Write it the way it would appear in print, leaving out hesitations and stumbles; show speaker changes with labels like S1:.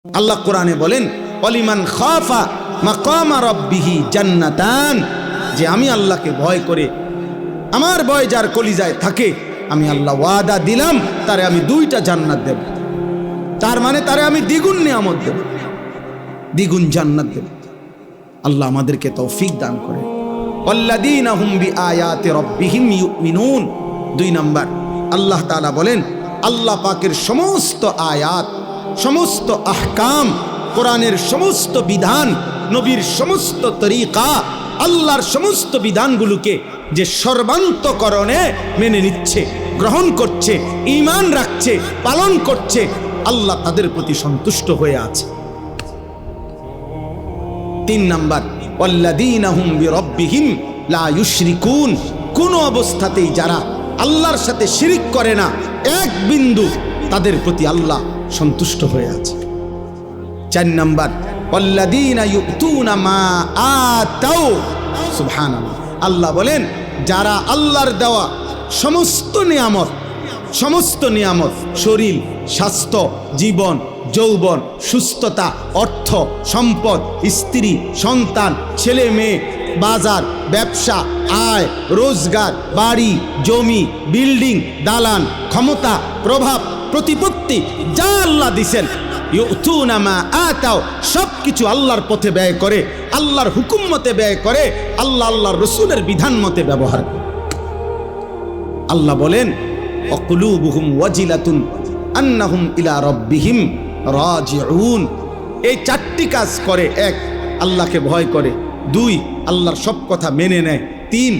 S1: আল্লাহ কোরআনে বলেন ওয়ালিমান খাফা মাকামা রাব্বিহি জান্নাতান, যে আমি আল্লাহকে ভয় করে আমার ভয় যার কলিজায় থাকে আমি আল্লাহ ওয়াদা দিলাম তারে আমি 2টা জান্নাত দেব। তার মানে তারে আমি দ্বিগুণ নিয়ামত দেব, দ্বিগুণ জান্নাত দেব। আল্লাহ আমাদেরকে তৌফিক দান করে। ওয়াল্লাযীনা হুম বিআয়াতি রাব্বিহিম ইউমিনুন। 2 নাম্বার আল্লাহ তাআলা বলেন আল্লাহ পাকের সমস্ত আয়াত, সমস্ত আহকাম, কোরআনের সমস্ত বিধান, নবীর সমস্ত তরিকা, আল্লাহর সমস্ত বিধানগুলোকে যে সর্বান্তকরণে মেনে নিচ্ছে, গ্রহণ করছে, ঈমান রাখছে, পালন করছে, আল্লাহ তাদের প্রতি সন্তুষ্ট হয়ে আছে। 3 নাম্বার ওয়াল্লাযীনা হুম বিরাব্বিহিম লা ইউশরিকুন। কোন অবস্থাতেই যারা আল্লাহর সাথে শিরিক করে না এক বিন্দু, তাদের প্রতি আল্লাহ সন্তুষ্ট হয়ে আছে। 4 নাম্বার ওয়াল্লাযীনা ইউতুনা মা আতাউ। সুবহানাল্লাহ। আল্লাহ বলেন যারা আল্লাহর দেওয়া সমস্ত নিয়ামত, শরীর, স্বাস্থ্য, জীবন, যৌবন, সুস্থতা, অর্থ, সম্পদ, স্ত্রী, সন্তান, ছেলে মেয়ে, বাজার, ব্যবসা, আয়, রোজগার, বাড়ি, জমি, বিল্ডিং, দালান, ক্ষমতা, প্রভাব, প্রতিপত্তি যা আল্লাহ দিছেন, ইউতুনা মা আতাও, সবকিছু আল্লাহর পথে ব্যয় করে, আল্লাহর হুকুম মতে ব্যয় করে, আল্লাহর রসুলের বিধান মতে ব্যবহার করে। আল্লাহ বলেন ওয়াকুলুবুহুম ওয়াজিলাতুন আন্নাহুম ইলা রাব্বিহিম রাজিউন। এই 4টি কাজ করে। 1 আল্লাহকে ভয় করে, 2 আল্লাহর সব কথা মেনে নেয়, 3